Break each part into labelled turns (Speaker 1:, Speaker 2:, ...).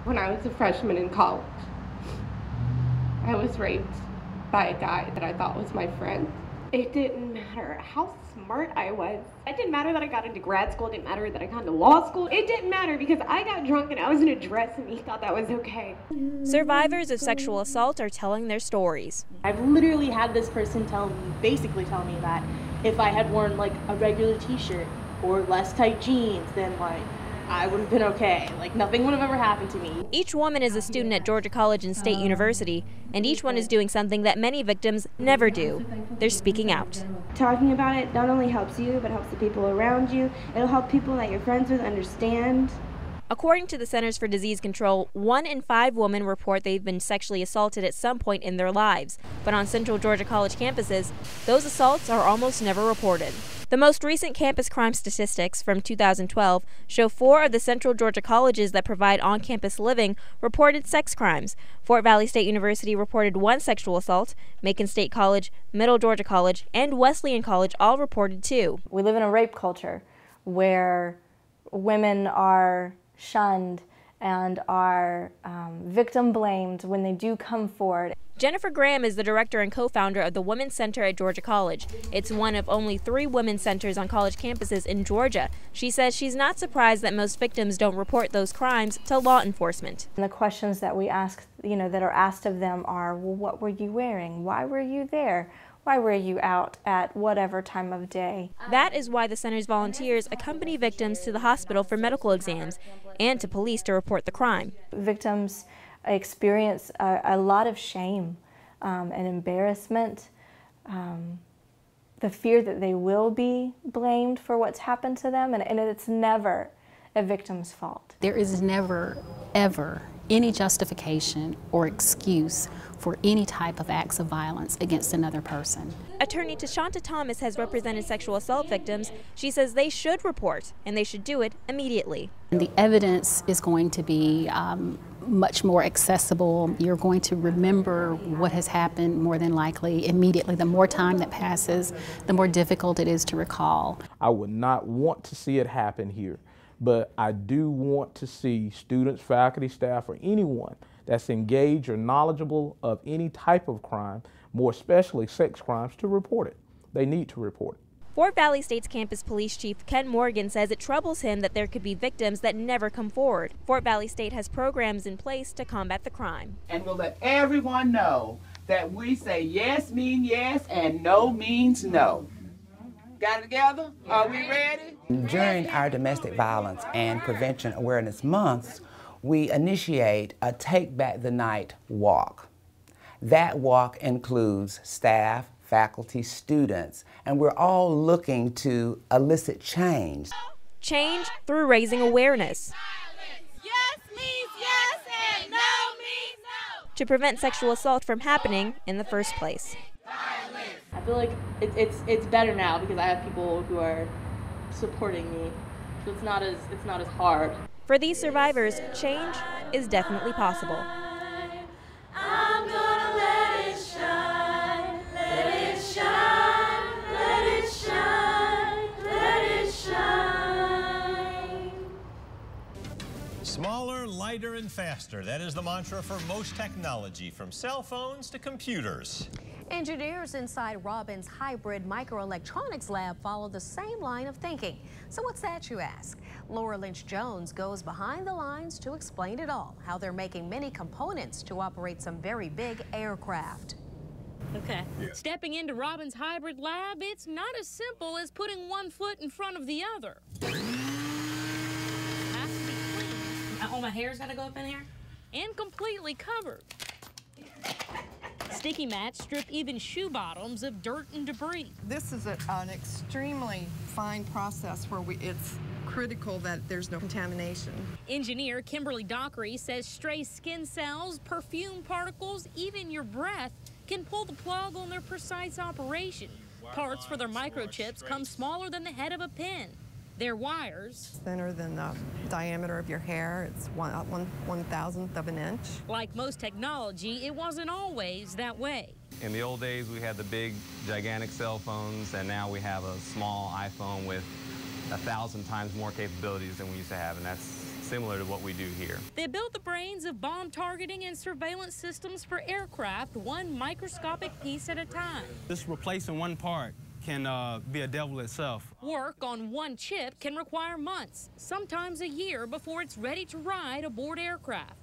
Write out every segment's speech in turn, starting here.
Speaker 1: When I was a freshman in college, I was raped by a guy that I thought was my friend. It didn't matter how smart I was. It didn't matter that I got into grad school. It didn't matter that I got into law school. It didn't matter because I got drunk and I was in a dress and he thought that was okay.
Speaker 2: Survivors of sexual assault are telling their stories.
Speaker 3: I've literally had this person basically tell me that if I had worn like a regular t-shirt or less tight jeans, then like I would have been okay. Like nothing would have ever happened to me.
Speaker 2: Each woman is a student at Georgia College and State University, and each one is doing something that many victims never do. They're speaking out.
Speaker 4: Talking about it not only helps you, but helps the people around you. It'll help people that you're friends with understand.
Speaker 2: According to the Centers for Disease Control, 1 in 5 women report they've been sexually assaulted at some point in their lives. But on Central Georgia College campuses, those assaults are almost never reported. The most recent campus crime statistics from 2012 show 4 of the Central Georgia colleges that provide on-campus living reported sex crimes. Fort Valley State University reported 1 sexual assault. Macon State College, Middle Georgia College, and Wesleyan College all reported 2.
Speaker 5: We live in a rape culture where women are shunned and are victim blamed when they do come forward.
Speaker 2: Jennifer Graham is the director and co-founder of the Women's Center at Georgia College. It's one of only 3 women's centers on college campuses in Georgia. She says she's not surprised that most victims don't report those crimes to law enforcement.
Speaker 5: And the questions that we ask, that are asked of them are, well, what were you wearing? Why were you there? Why were you out at whatever time of day?
Speaker 2: That is why the center's volunteers accompany victims to the hospital for medical exams and to police to report the crime.
Speaker 5: Victims experience a lot of shame and embarrassment, the fear that they will be blamed for what's happened to them, and it's never a victim's fault.
Speaker 6: There is never, ever any justification or excuse for any type of acts of violence against another person.
Speaker 2: Attorney Tashanta Thomas has represented sexual assault victims. She says they should report, and they should do it immediately.
Speaker 6: And the evidence is going to be much more accessible. You're going to remember what has happened more than likely immediately. The more time that passes, the more difficult it is to recall.
Speaker 7: I would not want to see it happen here, but I do want to see students, faculty, staff, or anyone that's engaged or knowledgeable of any type of crime, more especially sex crimes, to report it. They need to report it.
Speaker 2: Fort Valley State's campus police chief Ken Morgan says it troubles him that there could be victims that never come forward. Fort Valley State has programs in place to combat the crime.
Speaker 8: And we'll let everyone know that we say yes means yes and no means no. Got it together? Are we ready?
Speaker 9: During our Domestic Violence and Prevention Awareness Months, we initiate a Take Back the Night walk. That walk includes staff, faculty, students, and we're all looking to elicit change.
Speaker 2: Change through raising awareness.
Speaker 10: Yes means yes and no means no.
Speaker 2: To prevent sexual assault from happening in the first place.
Speaker 3: I feel like it's better now because I have people who are supporting me, so it's not as hard.
Speaker 2: For these survivors, change is definitely possible.
Speaker 10: I'm gonna let it shine, let it shine, let it shine, let it shine.
Speaker 11: Smaller, lighter, and faster. That is the mantra for most technology, from cell phones to computers.
Speaker 12: Engineers inside Robin's hybrid microelectronics lab follow the same line of thinking. So what's that, you ask? Laura Lynch-Jones goes behind the lines to explain it all, how they're making many components to operate some very big aircraft.
Speaker 13: Okay. Yeah. Stepping into Robin's hybrid lab, it's not as simple as putting one foot in front of the other. Has to be clean.
Speaker 14: Oh, my hair's gotta go up in here?
Speaker 13: And completely covered. Sticky mats strip even shoe bottoms of dirt and debris.
Speaker 15: This is an extremely fine process where it's critical that there's no contamination.
Speaker 13: Engineer Kimberly Dockery says stray skin cells, perfume particles, even your breath can pull the plug on their precise operation. Parts for their microchips come smaller than the head of a pin. Their wires,
Speaker 15: thinner than the diameter of your hair. It's 1/1000th of an inch.
Speaker 13: Like most technology, it wasn't always that way.
Speaker 16: In the old days, we had the big, gigantic cell phones, and now we have a small iPhone with 1,000 times more capabilities than we used to have, and that's similar to what we do here.
Speaker 13: They built the brains of bomb targeting and surveillance systems for aircraft, one microscopic piece at a time.
Speaker 14: Just replacing one part can be a devil itself.
Speaker 13: Work on one chip can require months, sometimes a year, before it's ready to ride aboard aircraft.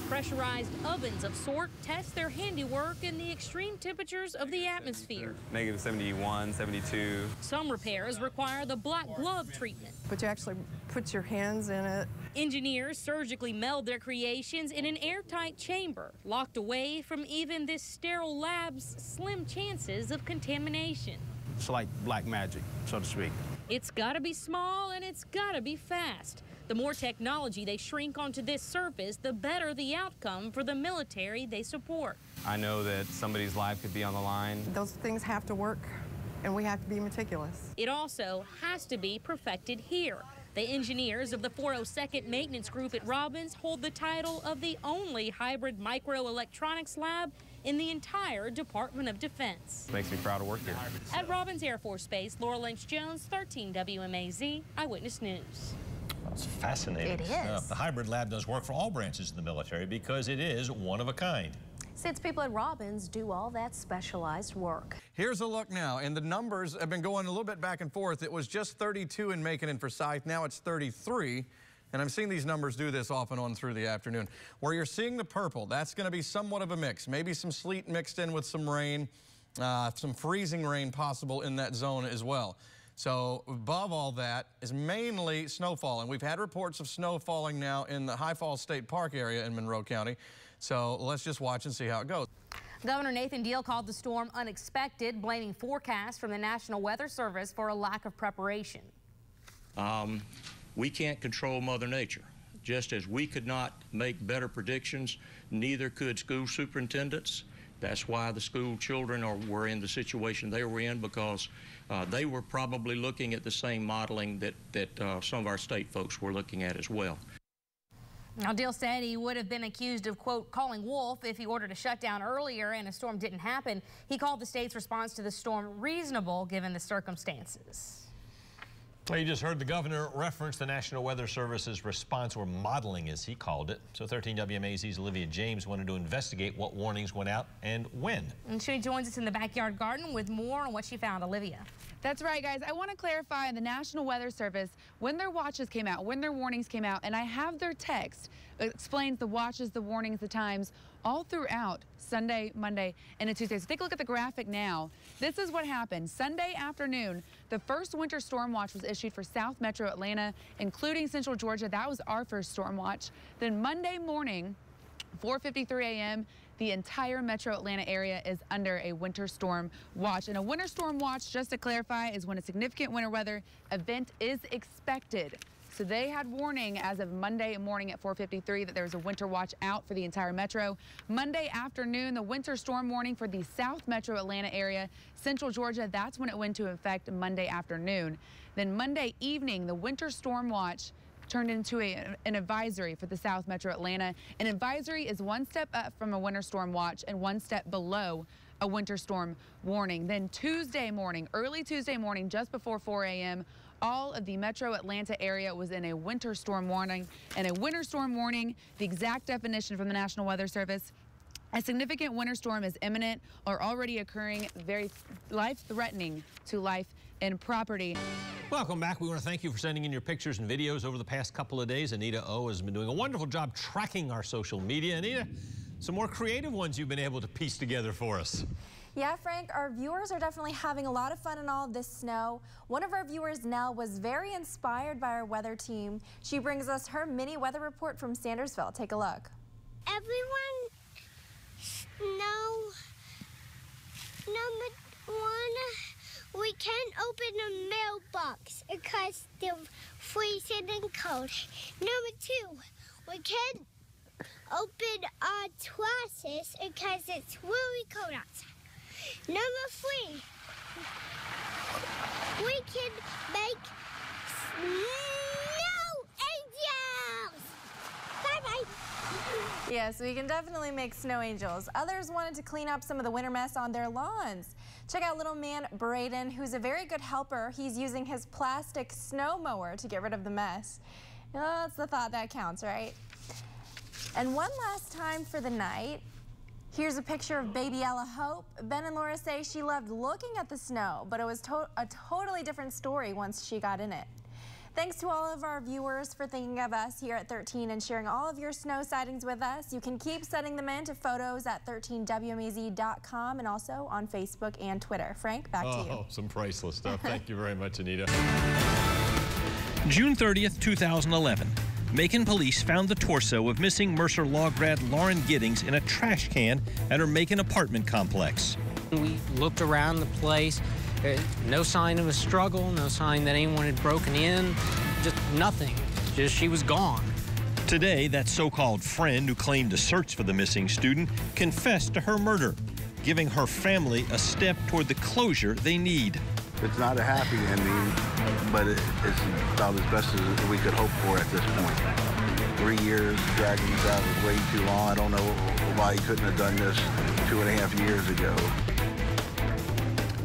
Speaker 13: Pressurized ovens of sort test their handiwork in the extreme temperatures of the atmosphere.
Speaker 16: Negative 71, 72.
Speaker 13: Some repairs require the black glove treatment.
Speaker 15: But you actually put your hands in it.
Speaker 13: Engineers surgically meld their creations in an airtight chamber, locked away from even this sterile lab's slim chances of contamination.
Speaker 14: It's like black magic, so to speak.
Speaker 13: It's gotta be small and it's gotta be fast. The more technology they shrink onto this surface, the better the outcome for the military they support.
Speaker 16: I know that somebody's life could be on the line.
Speaker 15: Those things have to work, and we have to be meticulous.
Speaker 13: It also has to be perfected here. The engineers of the 402nd Maintenance Group at Robbins hold the title of the only hybrid microelectronics lab in the entire Department of Defense.
Speaker 16: Makes me proud to work here.
Speaker 13: At Robbins Air Force Base, Laura Lynch Jones, 13 WMAZ, Eyewitness News.
Speaker 11: That's fascinating.
Speaker 12: It is.
Speaker 11: The hybrid lab does work for all branches of the military because it is one of a kind.
Speaker 12: Since people at Robbins do all that specialized work.
Speaker 17: Here's a look now, and the numbers have been going a little bit back and forth. It was just 32 in Macon and Forsyth. Now it's 33. And I'm seeing these numbers do this off and on through the afternoon. Where you're seeing the purple, that's going to be somewhat of a mix. Maybe some sleet mixed in with some rain, some freezing rain possible in that zone as well. So above all that is mainly snowfall, and we've had reports of snow falling now in the High Falls State Park area in Monroe County. So let's just watch and see how it goes.
Speaker 13: Governor Nathan Deal called the storm unexpected, blaming forecasts from the National Weather Service for a lack of preparation.
Speaker 18: We can't control Mother Nature. Just as we could not make better predictions, neither could school superintendents. That's why the school children were in the situation they were in, because they were probably looking at the same modeling that some of our state folks were looking at as well.
Speaker 13: Now, Deal said he would have been accused of, quote, calling wolf if he ordered a shutdown earlier and a storm didn't happen. He called the state's response to the storm reasonable given the circumstances.
Speaker 11: Well, you just heard the governor reference the National Weather Service's response, or modeling as he called it. So 13 WMAZ's Olivia James wanted to investigate what warnings went out and when.
Speaker 13: And she joins us in the backyard garden with more on what she found. Olivia.
Speaker 19: That's right, guys. I want to clarify the National Weather Service, when their watches came out, when their warnings came out, and I have their text. It explains the watches, the warnings, the times, all throughout Sunday, Monday, and a Tuesday. So take a look at the graphic now. This is what happened. Sunday afternoon, the first winter storm watch was issued for South Metro Atlanta, including Central Georgia. That was our first storm watch. Then Monday morning, 4:53 a.m., the entire Metro Atlanta area is under a winter storm watch. And a winter storm watch, just to clarify, is when a significant winter weather event is expected. So they had warning as of Monday morning at 4:53 that there was a winter watch out for the entire metro. Monday afternoon, the winter storm warning for the South Metro Atlanta area, Central Georgia, that's when it went into effect Monday afternoon. Then Monday evening, the winter storm watch turned into an advisory for the South Metro Atlanta. An advisory is one step up from a winter storm watch and one step below a winter storm warning. Then Tuesday morning, early Tuesday morning, just before 4 a.m., all of the Metro Atlanta area was in a winter storm warning. And a winter storm warning, the exact definition from the National Weather Service, a significant winter storm is imminent or already occurring, very life-threatening to life and property.
Speaker 11: Welcome back. We want to thank you for sending in your pictures and videos over the past couple of days. Anita O has been doing a wonderful job tracking our social media. Anita, some more creative ones you've been able to piece together for us.
Speaker 20: Yeah, Frank, our viewers are definitely having a lot of fun in all this snow. One of our viewers, Nell, was very inspired by our weather team. She brings us her mini weather report from Sandersville. Take a look.
Speaker 21: Everyone know, number one, we can't open a mailbox because they're freezing and cold. Number two, we can't open our closets because it's really cold outside. Number three, we can make snow angels. Bye-bye.
Speaker 20: Yes, we can definitely make snow angels. Others wanted to clean up some of the winter mess on their lawns. Check out little man Braden, who's a very good helper. He's using his plastic snow mower to get rid of the mess. Oh, it's the thought that counts, right? And one last time for the night. Here's a picture of baby Ella Hope. Ben and Laura say she loved looking at the snow, but it was a totally different story once she got in it. Thanks to all of our viewers for thinking of us here at 13 and sharing all of your snow sightings with us. You can keep sending them in to photos at 13WMAZ.com and also on Facebook and Twitter. Frank, back to you.
Speaker 11: Oh, some priceless stuff. Thank you very much, Anita. June 30th, 2011. Macon police found the torso of missing Mercer Law grad Lauren Giddings in a trash can at her Macon apartment complex.
Speaker 1: We looked around the place. No sign of a struggle, no sign that anyone had broken in, just nothing. Just she was gone.
Speaker 11: Today, that so-called friend who claimed to search for the missing student confessed to her murder, giving her family a step toward the closure they need.
Speaker 22: It's not a happy ending, but it's about as best as we could hope for at this point. 3 years dragging this out was way too long. I don't know why he couldn't have done this 2.5 years ago.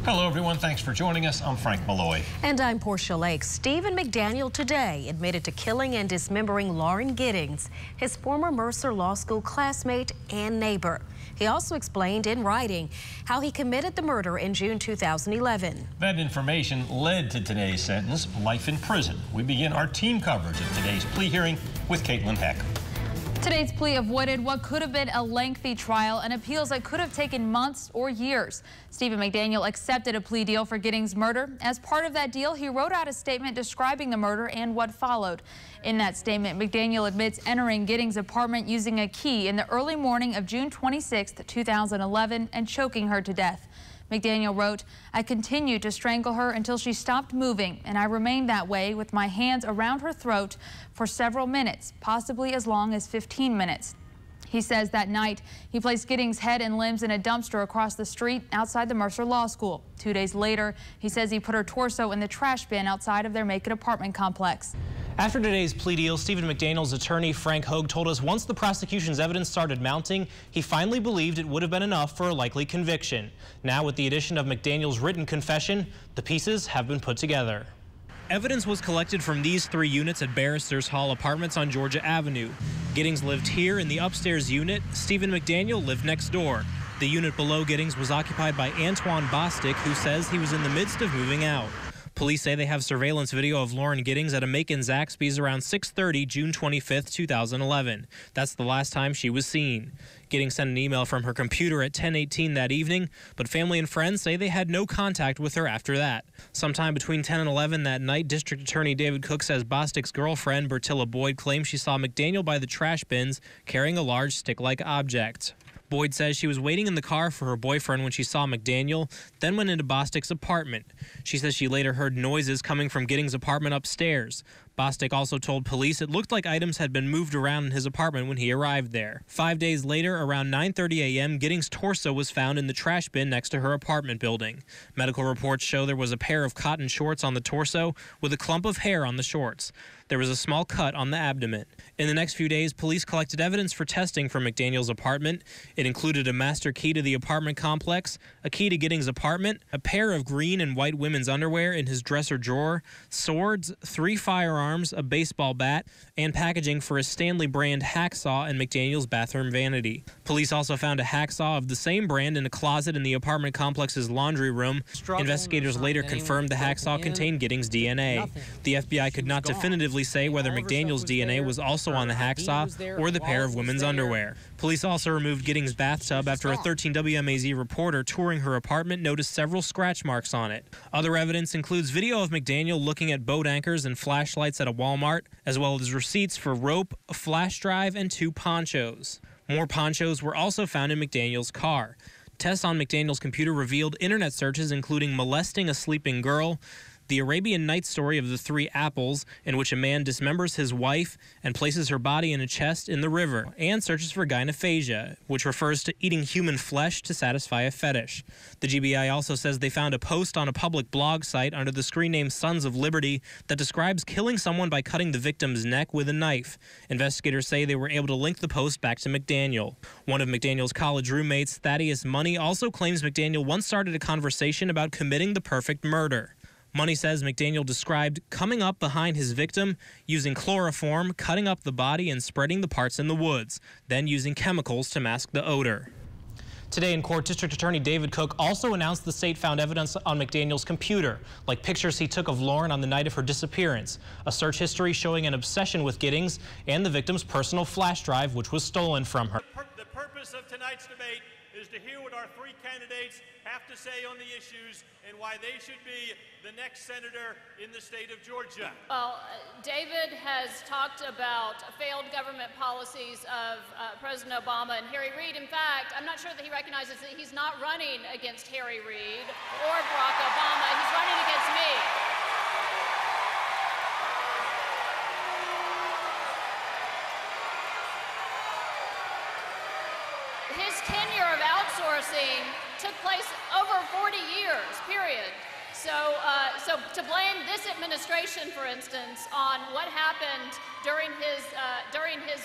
Speaker 11: Hello, everyone. Thanks for joining us. I'm Frank Malloy.
Speaker 12: And I'm Portia Lake. Stephen McDaniel today admitted to killing and dismembering Lauren Giddings, his former Mercer Law School classmate and neighbor. He also explained in writing how he committed the murder in June 2011.
Speaker 11: That information led to today's sentence, life in prison. We begin our team coverage of today's plea hearing with Caitlin Heck.
Speaker 23: Today's plea avoided what could have been a lengthy trial and appeals that could have taken months or years. Stephen McDaniel accepted a plea deal for Giddings' murder. As part of that deal, he wrote out a statement describing the murder and what followed. In that statement, McDaniel admits entering Giddings' apartment using a key in the early morning of June 26, 2011, and choking her to death. McDaniel wrote, "I continued to strangle her until she stopped moving, and I remained that way with my hands around her throat for several minutes, possibly as long as 15 minutes. He says that night he placed Giddings' head and limbs in a dumpster across the street outside the Mercer Law School. 2 days later, he says he put her torso in the trash bin outside of their Macon apartment complex.
Speaker 24: After today's plea deal, Stephen McDaniel's attorney, Frank Hogue, told us once the prosecution's evidence started mounting, he finally believed it would have been enough for a likely conviction. Now, with the addition of McDaniel's written confession, the pieces have been put together. Evidence was collected from these 3 units at Barristers Hall Apartments on Georgia Avenue. Giddings lived here in the upstairs unit. Stephen McDaniel lived next door. The unit below Giddings was occupied by Antoine Bostic, who says he was in the midst of moving out. Police say they have surveillance video of Lauren Giddings at a Macon Zaxby's around 6:30 June 25, 2011. That's the last time she was seen. Giddings sent an email from her computer at 10:18 that evening, but family and friends say they had no contact with her after that. Sometime between 10 and 11 that night, District Attorney David Cook says Bostic's girlfriend, Bertilla Boyd, claims she saw McDaniel by the trash bins carrying a large stick-like object. Boyd says she was waiting in the car for her boyfriend when she saw McDaniel, then went into Bostic's apartment. She says she later heard noises coming from Giddings' apartment upstairs. Bostic also told police it looked like items had been moved around in his apartment when he arrived there. 5 days later, around 9:30 a.m., Giddings' torso was found in the trash bin next to her apartment building. Medical reports show there was a pair of cotton shorts on the torso with a clump of hair on the shorts. There was a small cut on the abdomen. In the next few days, police collected evidence for testing from McDaniel's apartment. It included a master key to the apartment complex, a key to Giddings' apartment, a pair of green and white women's underwear in his dresser drawer, swords, 3 firearms, a baseball bat, and packaging for a Stanley brand hacksaw in McDaniel's bathroom vanity. Police also found a hacksaw of the same brand in a closet in the apartment complex's laundry room. Investigators later confirmed the hacksaw contained Giddings' DNA. The FBI could not definitively say whether McDaniel's DNA was also on the hacksaw or the pair of women's underwear. Police also removed Giddings' bathtub after a 13 WMAZ reporter touring her apartment noticed several scratch marks on it. Other evidence includes video of McDaniel looking at boat anchors and flashlights at a Walmart, as well as receipts for rope, a flash drive, and 2 ponchos. More ponchos were also found in McDaniel's car. Tests on McDaniel's computer revealed internet searches including molesting a sleeping girl. The Arabian Nights story of the three apples, in which a man dismembers his wife and places her body in a chest in the river, and searches for gynophagia, which refers to eating human flesh to satisfy a fetish. The GBI also says they found a post on a public blog site under the screen name Sons of Liberty that describes killing someone by cutting the victim's neck with a knife. Investigators say they were able to link the post back to McDaniel. One of McDaniel's college roommates, Thaddeus Money, also claims McDaniel once started a conversation about committing the perfect murder. Money says McDaniel described coming up behind his victim, using chloroform, cutting up the body and spreading the parts in the woods, then using chemicals to mask the odor. Today in court, District Attorney David Cook also announced the state found evidence on McDaniel's computer, like pictures he took of Lauren on the night of her disappearance, a search history showing an obsession with Giddings, and the victim's personal flash drive, which was stolen from her.
Speaker 4: The purpose of tonight's debate is to hear what our three candidates have to say on the issues and why they should be the next senator in the state of Georgia.
Speaker 5: Well, David has talked about failed government policies of President Obama and Harry Reid. In fact, I'm not sure that he recognizes that he's not running against Harry Reid or Barack Obama. He's running against me. His tenure of outsourcing took place over 40 years, period. So to blame this administration, for instance, on what happened during his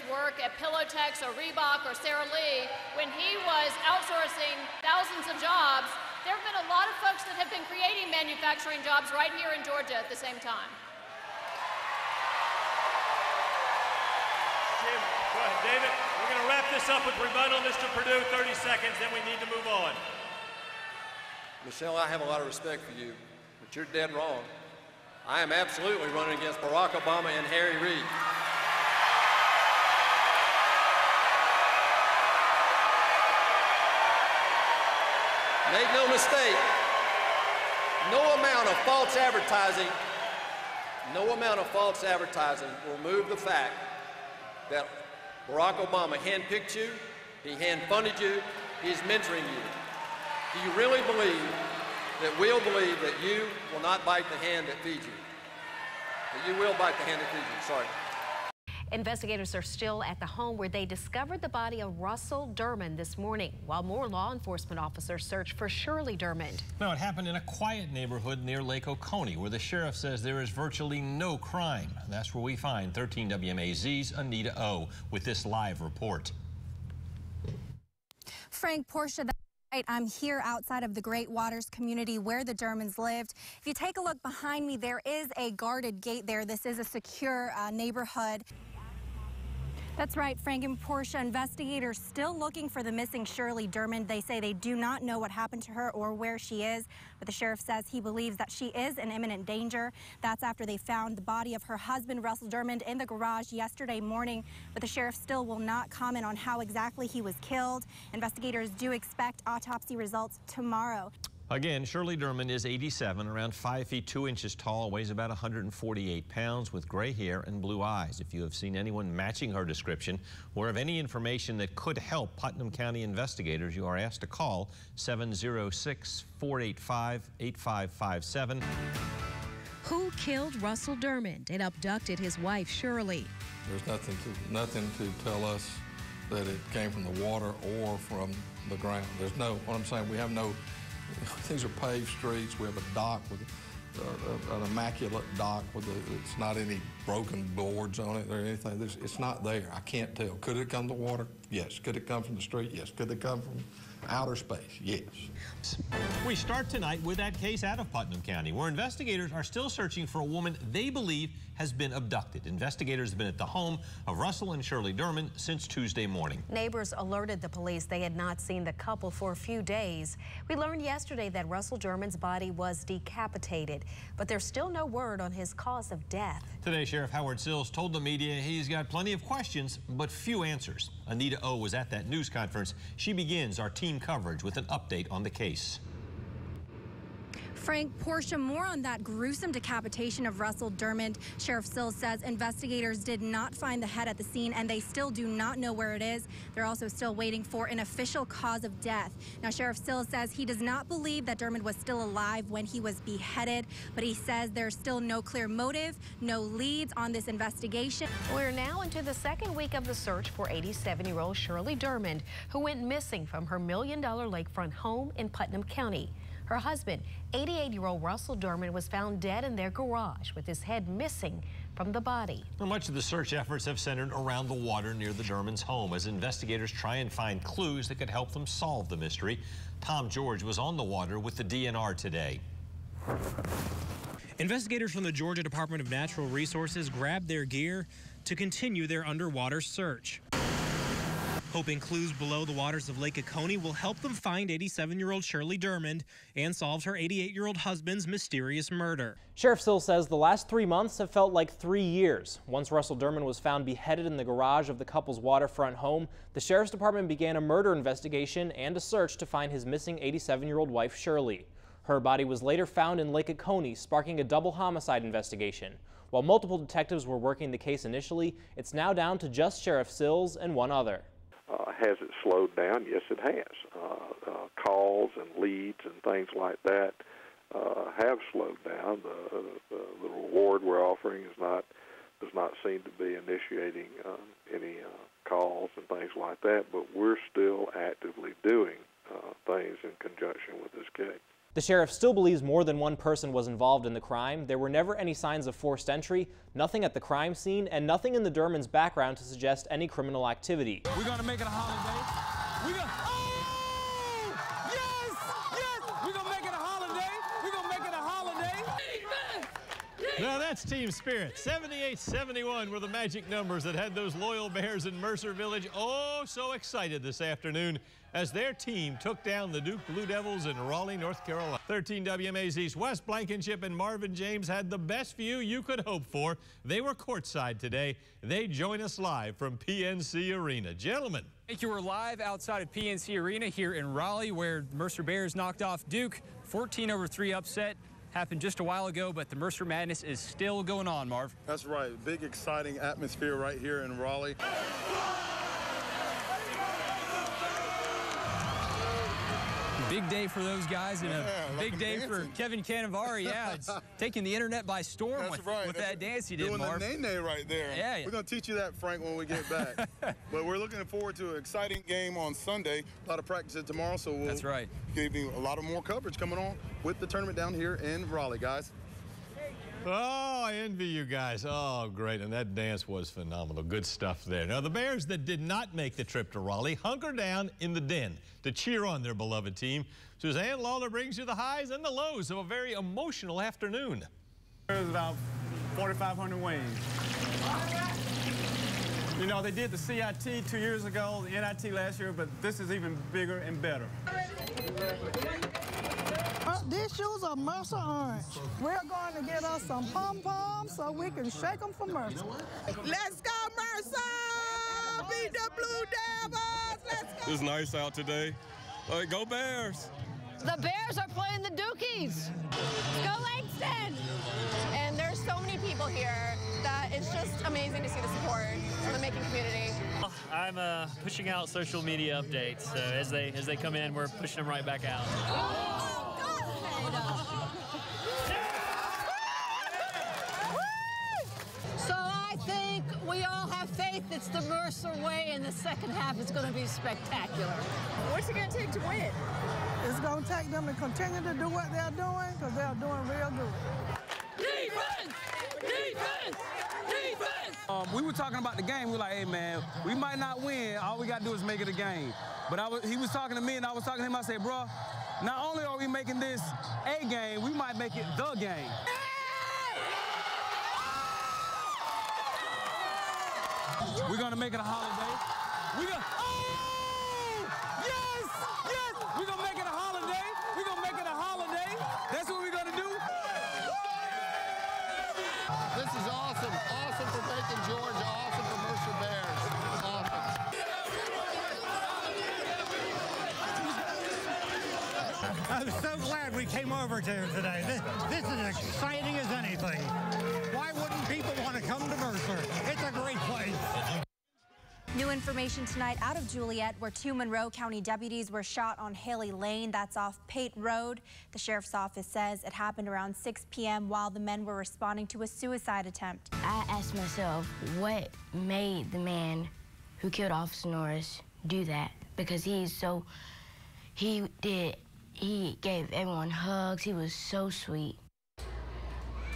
Speaker 5: work at Pillowtex or Reebok or Sara Lee, when he was outsourcing thousands of jobs, there have been a lot of folks that have been creating manufacturing jobs right here in Georgia at the same time.
Speaker 4: Jim, go ahead, David. We're going to wrap this up with rebuttal, Mr. Perdue, 30 seconds, then we need to move on.
Speaker 6: Michelle, I have a lot of respect for you, but you're dead wrong. I am absolutely running against Barack Obama and Harry Reid. Make no mistake, no amount of false advertising will move the fact that Barack Obama handpicked you, he hand-funded you, he's mentoring you. Do you really believe that we'll believe that you will not bite the hand that feeds you? That you will bite the hand that feeds you, sorry.
Speaker 12: Investigators are still at the home where they discovered the body of Russell Dermond this morning, while more law enforcement officers search for Shirley Dermond.
Speaker 11: Now, it happened in a quiet neighborhood near Lake Oconee, where the sheriff says there is virtually no crime. That's where we find 13 WMAZ's Anita O with this live report.
Speaker 7: Frank, Portia, I'm here outside of the Great Waters community where the Dermonds lived. If you take a look behind me, there is a guarded gate there. This is a secure neighborhood. That's right, Frank and Portia. Investigators still looking for the missing Shirley Dermond. They say they do not know what happened to her or where she is, but the sheriff says he believes that she is in imminent danger. That's after they found the body of her husband, Russell Dermond, in the garage yesterday morning, but the sheriff still will not comment on how exactly he was killed. Investigators do expect autopsy results tomorrow.
Speaker 11: Again, Shirley Dermond is 87, around 5 feet 2 inches tall, weighs about 148 pounds, with gray hair and blue eyes. If you have seen anyone matching her description or have any information that could help Putnam County investigators, you are asked to call 706-485-8557.
Speaker 12: Who killed Russell Dermond and abducted his wife, Shirley?
Speaker 25: There's nothing to tell us that it came from the water or from the ground. There's no, what I'm saying, we have no. These are paved streets. We have a dock with an immaculate dock with it's not any broken boards on it or anything. It's not there. I can't tell. Could it come to water? Yes. Could it come from the street? Yes. Could it come from outer space? Yes.
Speaker 11: We start tonight with that case out of Putnam County, where investigators are still searching for a woman they believe has been abducted. Investigators have been at the home of Russell and Shirley Dermond since Tuesday morning.
Speaker 12: Neighbors alerted the police they had not seen the couple for a few days. We learned yesterday that Russell Dermond's body was decapitated, but there's still no word on his cause of death.
Speaker 11: Today, Sheriff Howard Sills told the media he's got plenty of questions, but few answers. Anita O was at that news conference. She begins our team coverage with an update on the case.
Speaker 7: Frank, Portia, more on that gruesome decapitation of Russell Dermond. Sheriff Sills says investigators did not find the head at the scene, and they still do not know where it is. They're also still waiting for an official cause of death. Now, Sheriff Sills says he does not believe that Dermond was still alive when he was beheaded, but he says there's still no clear motive, no leads on this investigation.
Speaker 12: We're now into the second week of the search for 87-year-old Shirley Dermond, who went missing from her $1 million lakefront home in Putnam County. Her husband, 88-year-old Russell Dermond, was found dead in their garage with his head missing from the body.
Speaker 11: Well, much of the search efforts have centered around the water near the Dermonds' home as investigators try and find clues that could help them solve the mystery. Tom George was on the water with the DNR today.
Speaker 24: Investigators from the Georgia Department of Natural Resources grabbed their gear to continue their underwater search, hoping clues below the waters of Lake Oconee will help them find 87-year-old Shirley Dermond and solve her 88-year-old husband's mysterious murder. Sheriff Sills says the last 3 months have felt like 3 years. Once Russell Dermond was found beheaded in the garage of the couple's waterfront home, the Sheriff's Department began a murder investigation and a search to find his missing 87-year-old wife, Shirley. Her body was later found in Lake Oconee, sparking a double homicide investigation. While multiple detectives were working the case initially, it's now down to just Sheriff Sills and one other.
Speaker 2: Has it slowed down? Yes, it has. Calls and leads and things like that have slowed down. The reward we're offering does not seem to be initiating any calls and things like that, but we're still actively doing things in conjunction with this case.
Speaker 24: The sheriff still believes more than one person was involved in the crime. There were never any signs of forced entry, nothing at the crime scene, and nothing in the Dermonds' background to suggest any criminal activity.
Speaker 14: We're going to make it a holiday. Oh! Yes! Yes! We're going to make it a holiday. We're going to make it a holiday.
Speaker 11: Now that's team spirit. 78-71 were the magic numbers that had those loyal Bears in Mercer Village oh so excited this afternoon as their team took down the Duke Blue Devils in Raleigh, North Carolina. 13 WMAZ's Wes Blankenship and Marvin James had the best view you could hope for. They were courtside today. They join us live from PNC Arena. Gentlemen.
Speaker 3: Thank you. We're live outside of PNC Arena here in Raleigh, where Mercer Bears knocked off Duke. 14-3 upset. Happened just a while ago, but the Mercer Madness is still going on, Marv.
Speaker 8: That's right. Big, exciting atmosphere right here in Raleigh.
Speaker 3: Big day for those guys and a big day for Kevin Cannavaro. Yeah, it's taking the internet by storm with that dance he did, Marv.
Speaker 8: Doing the nay-nay right there.
Speaker 3: Yeah.
Speaker 8: We're going to teach you that, Frank, when we get back. But we're looking forward to an exciting game on Sunday. A lot of practices tomorrow, so we'll give you a lot of more coverage coming on with the tournament down here in Raleigh, guys.
Speaker 11: Oh, I envy you guys. Oh, great. And that dance was phenomenal. Good stuff there. Now, the Bears that did not make the trip to Raleigh hunker down in the den to cheer on their beloved team. Suzanne Lawler brings you the highs and the lows of a very emotional afternoon.
Speaker 14: There's about 4,500 wings. You know, they did the CIT 2 years ago, the NIT last year, but this is even bigger and better.
Speaker 9: These shoes are Mercer orange. We're going to get us some pom-poms so we can shake them for Mercer.
Speaker 10: Let's go, Mercer! Beat the Blue Devils! Let's go!
Speaker 26: It's nice out today. Go Bears!
Speaker 27: The Bears are playing the Dukies.
Speaker 20: Go Langston! And there's so many people here that it's just amazing to see the support from the Macon community.
Speaker 28: I'm pushing out social media updates, so as they come in, we're pushing them right back out.
Speaker 27: So I think we all have faith it's the Mercer way, and the second half is going to be spectacular.
Speaker 20: What's it going to take to win?
Speaker 9: It's going to take them to continue to do what they're doing because they're doing real good.
Speaker 27: Defense! Defense! Defense!
Speaker 14: We were talking about the game. We were like, hey, man, we might not win. All we got to do is make it a game. But he was talking to me, and I was talking to him. I said, bro, not only are we making this a game, we might make it the game. We're going to make it a holiday. We're going to... Oh! Yes! Yes! We're going to make it a holiday. We're going to make it a holiday. That's what we're going to do.
Speaker 6: This is awesome. Awesome for Macon, Georgia. Awesome for Mercer Bears. Awesome.
Speaker 1: I'm so glad we came over to here today. This is as exciting as anything. Why wouldn't people want to come to Mercer? It's a great place.
Speaker 7: New information tonight out of Juliet, where 2 Monroe County deputies were shot on Haley Lane. That's off Pate Road. The sheriff's office says it happened around 6 p.m. while the men were responding to a suicide attempt.
Speaker 13: I asked myself, what made the man who killed Officer Norris do that? Because he gave everyone hugs. He was so sweet.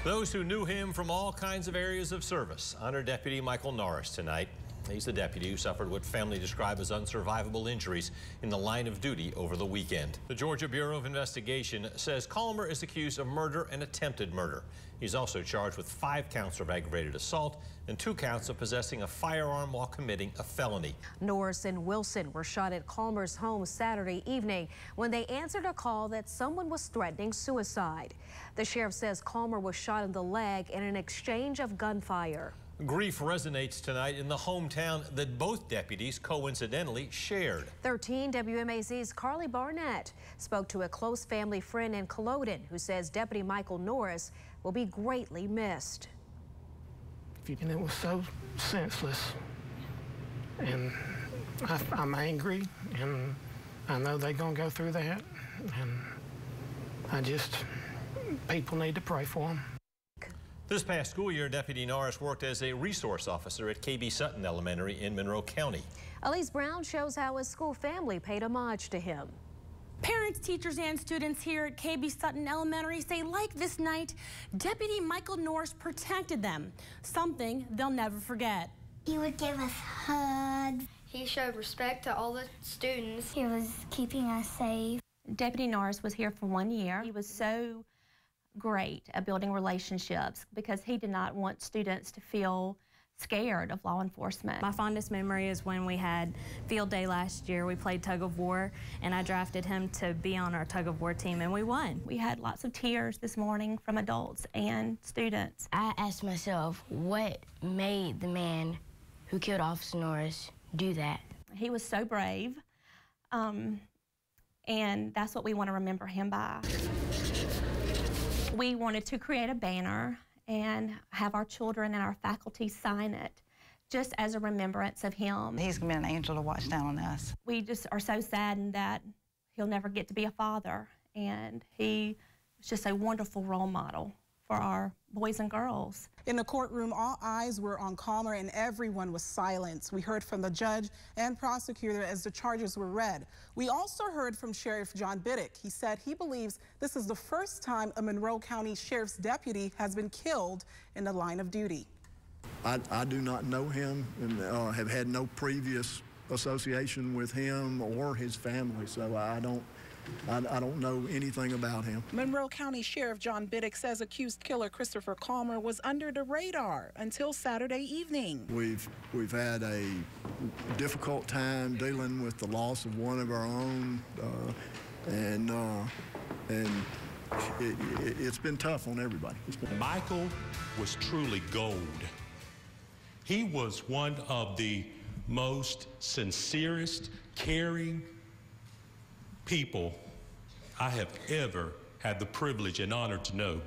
Speaker 11: Those who knew him from all kinds of areas of service honored Deputy Michael Norris tonight. He's the deputy who suffered what family describe as unsurvivable injuries in the line of duty over the weekend. The Georgia Bureau of Investigation says Calmer is accused of murder and attempted murder. He's also charged with 5 counts of aggravated assault and 2 counts of possessing a firearm while committing a felony.
Speaker 12: Norris and Wilson were shot at Calmer's home Saturday evening when they answered a call that someone was threatening suicide. The sheriff says Calmer was shot in the leg in an exchange of gunfire.
Speaker 11: Grief resonates tonight in the hometown that both deputies coincidentally shared.
Speaker 12: 13 WMAZ's Carly Barnett spoke to a close family friend in Culloden who says Deputy Michael Norris will be greatly missed.
Speaker 15: And it was so senseless, and I'm angry, and I know they're gonna go through that, and people need to pray for them.
Speaker 11: This past school year, Deputy Norris worked as a resource officer at KB Sutton Elementary in Monroe County.
Speaker 12: Elise Brown shows how his school family paid homage to him.
Speaker 16: Parents, teachers, and students here at KB Sutton Elementary say, like this night, Deputy Michael Norris protected them, something they'll never forget.
Speaker 17: He would give us hugs. He showed respect to all the students. He was keeping us safe.
Speaker 16: Deputy Norris was here for 1 year. He was so great at building relationships because he did not want students to feel scared of law enforcement. My fondest memory is when we had field day last year. We played tug of war, and I drafted him to be on our tug of war team, and we won. We had lots of tears this morning from adults and students.
Speaker 13: I asked myself, what made the man who killed Officer Norris do that?
Speaker 16: He was so brave, and that's what we want to remember him by. We wanted to create a banner and have our children and our faculty sign it just as a remembrance of him.
Speaker 18: He's been an angel to watch down on us.
Speaker 16: We just are so saddened that he'll never get to be a father, and he was just a wonderful role model for our boys and girls.
Speaker 19: In the courtroom, all eyes were on Calmer and everyone was silent. We heard from the judge and prosecutor as the charges were read. We also heard from Sheriff John Biddick. He said he believes this is the first time a Monroe County Sheriff's deputy has been killed in the line of duty.
Speaker 21: I do not know him and have had no previous association with him or his family, so I don't know anything about him.
Speaker 19: Monroe County Sheriff John Biddick says accused killer Christopher Calmer was under the radar until Saturday evening.
Speaker 21: We've had a difficult time dealing with the loss of one of our own, and it's been tough on everybody.
Speaker 29: Michael was truly gold. He was one of the most sincerest, caring people I have ever had the privilege and honor to know.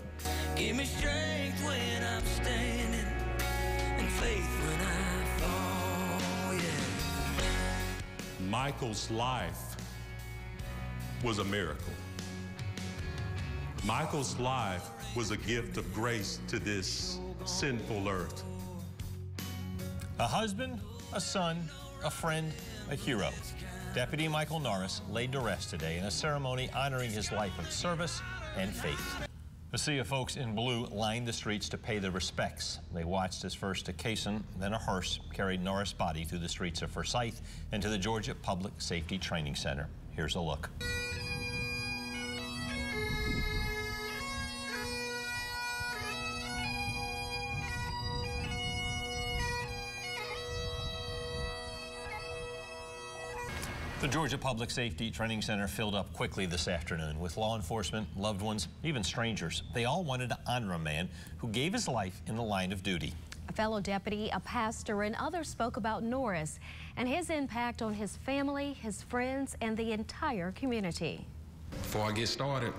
Speaker 30: Give me strength when I'm standing and faith when I fall, yeah.
Speaker 29: Michael's life was a miracle. Michael's life was a gift of grace to this sinful earth.
Speaker 11: A husband, a son, a friend, a hero. Deputy Michael Norris laid to rest today in a ceremony honoring his life of service and faith. A sea of folks in blue lined the streets to pay their respects. They watched as first a caisson, then a hearse carried Norris' body through the streets of Forsyth and to the Georgia Public Safety Training Center. Here's a look. The Georgia Public Safety Training Center filled up quickly this afternoon with law enforcement, loved ones, even strangers. They all wanted to honor a man who gave his life in the line of duty.
Speaker 12: A fellow deputy, a pastor, and others spoke about Norris and his impact on his family, his friends, and the entire community.
Speaker 2: Before I get started,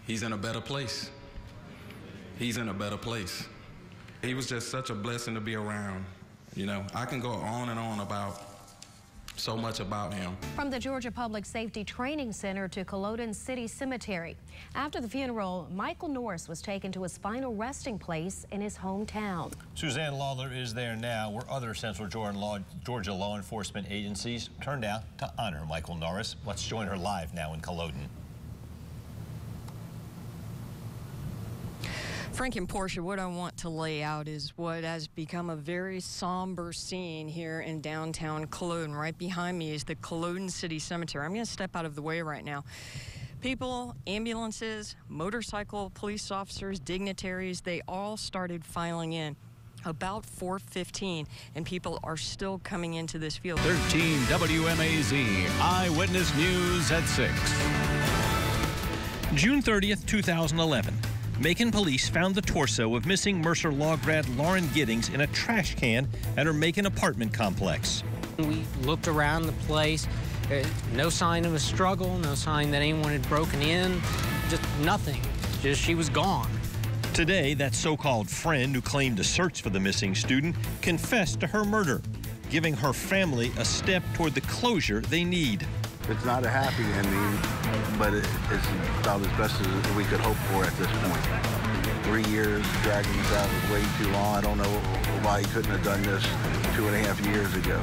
Speaker 2: he's in a better place. He's in a better place. He was just such a blessing to be around. You know, I can go on and on about so much about him.
Speaker 12: From the Georgia Public Safety Training Center to Culloden City Cemetery. After the funeral, Michael Norris was taken to his final resting place in his hometown.
Speaker 11: Suzanne Lawler is there now, where other Central Georgia law enforcement agencies turned out to honor Michael Norris. Let's join her live now in Culloden.
Speaker 3: Frank and Portia, what I want to lay out is what has become a very somber scene here in downtown Culloden. Right behind me is the Culloden City Cemetery. I'm going to step out of the way right now. People, ambulances, motorcycle police officers, dignitaries, they all started filing in about 4:15, and people are still coming into this field.
Speaker 4: 13 WMAZ, Eyewitness News at 6.
Speaker 11: June 30th, 2011. Macon police found the torso of missing Mercer Law grad Lauren Giddings in a trash can at her Macon apartment complex.
Speaker 5: We looked around the place, no sign of a struggle, no sign that anyone had broken in, just nothing, just she was gone.
Speaker 11: Today, that so-called friend who claimed to search for the missing student confessed to her murder, giving her family a step toward the closure they need.
Speaker 8: It's not a happy ending, but it's about as best as we could hope for at this point. 3 years dragging this out was way too long. I don't know why he couldn't have done this 2.5 years ago.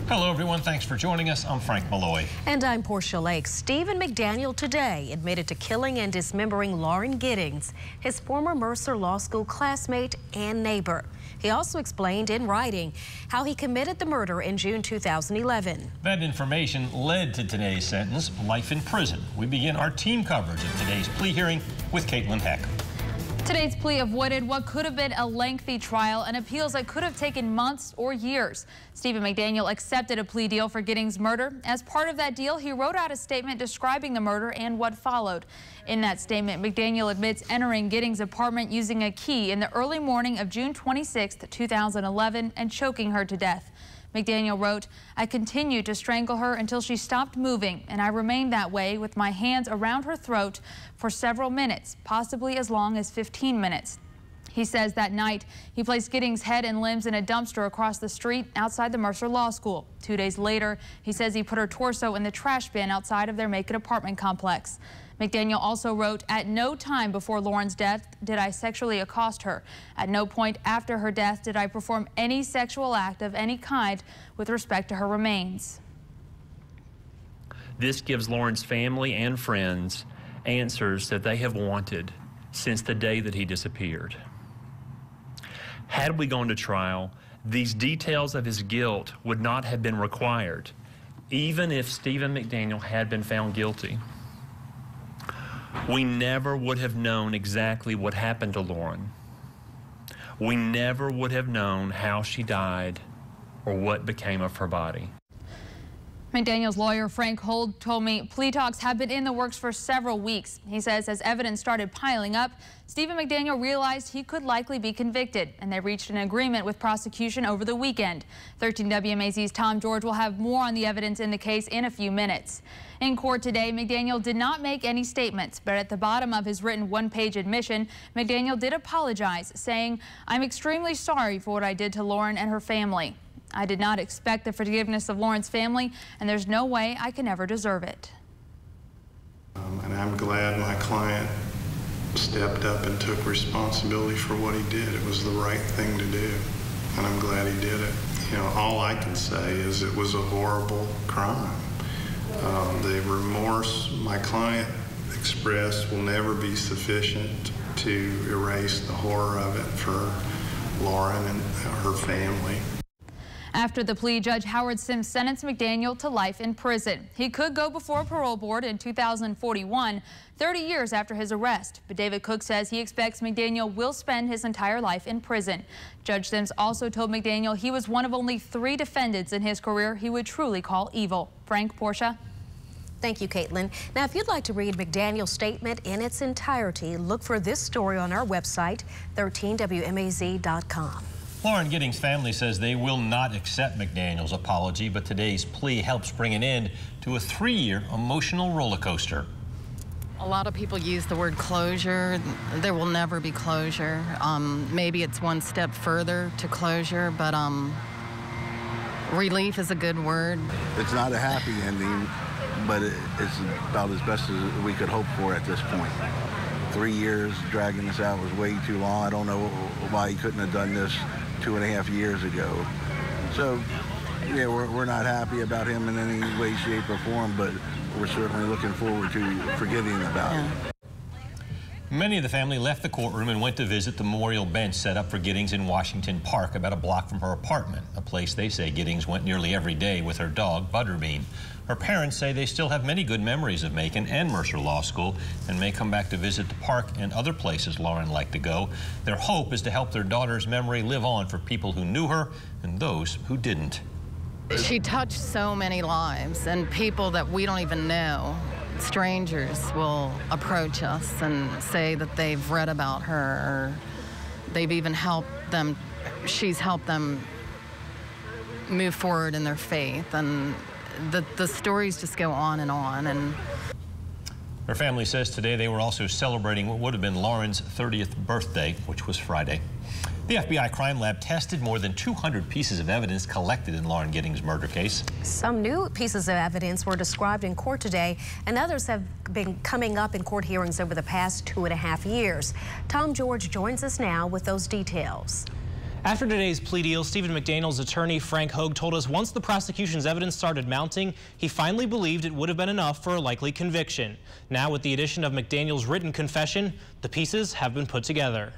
Speaker 11: Hello, everyone. Thanks for joining us. I'm Frank Malloy.
Speaker 12: And I'm Portia Lake. Stephen McDaniel today admitted to killing and dismembering Lauren Giddings, his former Mercer Law School classmate and neighbor. He also explained in writing how he committed the murder in June 2011.
Speaker 11: That information led to today's sentence, life in prison. We begin our team coverage of today's plea hearing with Caitlin Heck.
Speaker 10: Today's plea avoided what could have been a lengthy trial and appeals that could have taken months or years. Stephen McDaniel accepted a plea deal for Giddings' murder. As part of that deal, he wrote out a statement describing the murder and what followed. In that statement, McDaniel admits entering Giddings' apartment using a key in the early morning of June 26, 2011, and choking her to death. McDaniel wrote, "I continued to strangle her until she stopped moving, and I remained that way with my hands around her throat for several minutes, possibly as long as 15 minutes. He says that night he placed Giddings' head and limbs in a dumpster across the street outside the Mercer Law School. 2 days later, he says he put her torso in the trash bin outside of their Macon apartment complex. McDaniel also wrote, "At no time before Lauren's death did I sexually accost her. At no point after her death did I perform any sexual act of any kind with respect to her remains."
Speaker 28: This gives Lauren's family and friends answers that they have wanted since the day that he disappeared. Had we gone to trial, these details of his guilt would not have been required, even if Stephen McDaniel had been found guilty. We never would have known exactly what happened to Lauren. We never would have known how she died or what became of her body.
Speaker 10: McDaniel's lawyer, Frank Hold, told me plea talks have been in the works for several weeks. He says as evidence started piling up, Stephen McDaniel realized he could likely be convicted, and they reached an agreement with prosecution over the weekend. 13 WMAZ's Tom George will have more on the evidence in the case in a few minutes. In court today, McDaniel did not make any statements, but at the bottom of his written one-page admission, McDaniel did apologize, saying, "I'm extremely sorry for what I did to Lauren and her family. I did not expect the forgiveness of Lauren's family, and there's no way I can ever deserve it."
Speaker 22: And I'm glad my client stepped up and took responsibility for what he did. It was the right thing to do, and I'm glad he did it. You know, all I can say is it was a horrible crime. The remorse my client expressed will never be sufficient to erase the horror of it for Lauren and her family.
Speaker 10: After the plea, Judge Howard Sims sentenced McDaniel to life in prison. He could go before a parole board in 2041, 30 years after his arrest. But David Cook says he expects McDaniel will spend his entire life in prison. Judge Sims also told McDaniel he was one of only 3 defendants in his career he would truly call evil. Frank, Portia.
Speaker 12: Thank you, Caitlin. Now, if you'd like to read McDaniel's statement in its entirety, look for this story on our website, 13WMAZ.com.
Speaker 11: Lauren Giddings' family says they will not accept McDaniel's apology, but today's plea helps bring an end to a 3-year emotional roller coaster.
Speaker 1: A lot of people use the word closure. There will never be closure. Maybe it's one step further to closure, but relief is a good word.
Speaker 8: It's not a happy ending, but it's about as best as we could hope for at this point. 3 years dragging this out was way too long. I don't know why he couldn't have done this 2.5 years ago. So, yeah, we're not happy about him in any way, shape, or form, but we're certainly looking forward to forgiving about it.
Speaker 11: Many of the family left the courtroom and went to visit the memorial bench set up for Giddings in Washington Park, about a block from her apartment, a place they say Giddings went nearly every day with her dog, Butterbean. Her parents say they still have many good memories of Macon and Mercer Law School and may come back to visit the park and other places Lauren liked to go. Their hope is to help their daughter's memory live on for people who knew her and those who didn't.
Speaker 1: She touched so many lives, and people that we don't even know, strangers, will approach us and say that they've read about her, or they've even helped them, she's helped them move forward in their faith, and the stories just go on and on. And
Speaker 11: her family says today they were also celebrating what would have been Lauren's 30th birthday, which was Friday. The FBI crime lab tested more than 200 pieces of evidence collected in Lauren Giddings' murder case.
Speaker 12: Some new pieces of evidence were described in court today, and others have been coming up in court hearings over the past 2.5 years. Tom George joins us now with those details.
Speaker 6: After today's plea deal, Stephen McDaniel's attorney, Frank Hogue, told us once the prosecution's evidence started mounting, he finally believed it would have been enough for a likely conviction. Now, with the addition of McDaniel's written confession, the pieces have been put together.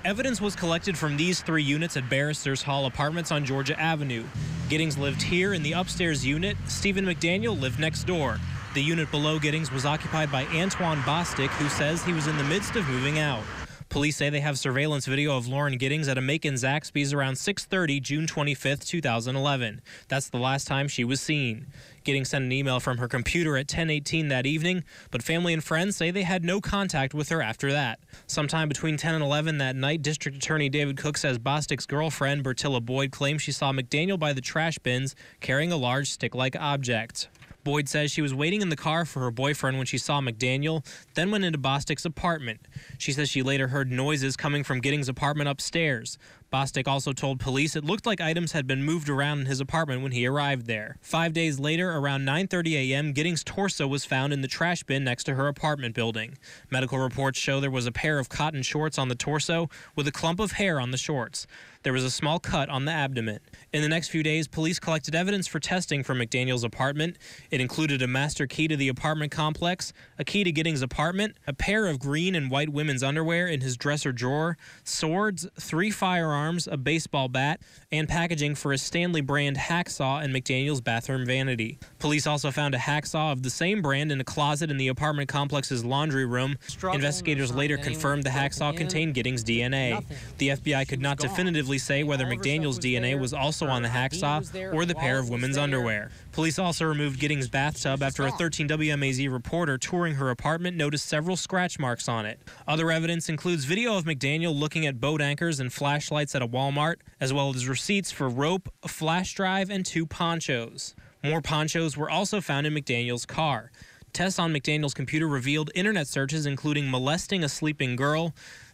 Speaker 6: Evidence was collected from these 3 units at Barristers Hall Apartments on Georgia Avenue. Giddings lived here in the upstairs unit. Stephen McDaniel lived next door. The unit below Giddings was occupied by Antoine Bostic, who says he was in the midst of moving out. Police say they have surveillance video of Lauren Giddings at a Macon Zaxby's around 6:30 June 25, 2011. That's the last time she was seen. Giddings sent an email from her computer at 10:18 that evening, but family and friends say they had no contact with her after that. Sometime between 10 and 11 that night, District Attorney David Cook says Bostic's girlfriend, Bertilla Boyd, claims she saw McDaniel by the trash bins carrying a large stick-like object. Boyd says she was waiting in the car for her boyfriend when she saw McDaniel, then went into Bostic's apartment. She says she later heard noises coming from Giddings' apartment upstairs. Bostic also told police it looked like items had been moved around in his apartment when he arrived there. 5 days later, around 9:30 a.m., Giddings' torso was found in the trash bin next to her apartment building. Medical reports show there was a pair of cotton shorts on the torso with a clump of hair on the shorts. There was a small cut on the abdomen. In the next few days, police collected evidence for testing from McDaniel's apartment. It included a master key to the apartment complex, a key to Giddings' apartment, a pair of green and white women's underwear in his dresser drawer, swords, 3 firearms, a baseball bat, and packaging for a Stanley brand hacksaw in McDaniel's bathroom vanity. Police also found a hacksaw of the same brand in a closet in the apartment complex's laundry room. Investigators later confirmed the hacksaw contained Giddings' DNA. The FBI could not definitively say whether McDaniel's DNA was also on the hacksaw or the pair of women's underwear. Police also removed Giddings' bathtub after a 13 WMAZ reporter touring her apartment noticed several scratch marks on it. Other evidence includes video of McDaniel looking at boat anchors and flashlights at a Walmart, as well as receipts for rope, a flash drive, and 2 ponchos. More ponchos were also found in McDaniel's car. Tests on McDaniel's computer revealed internet searches including molesting a sleeping girl,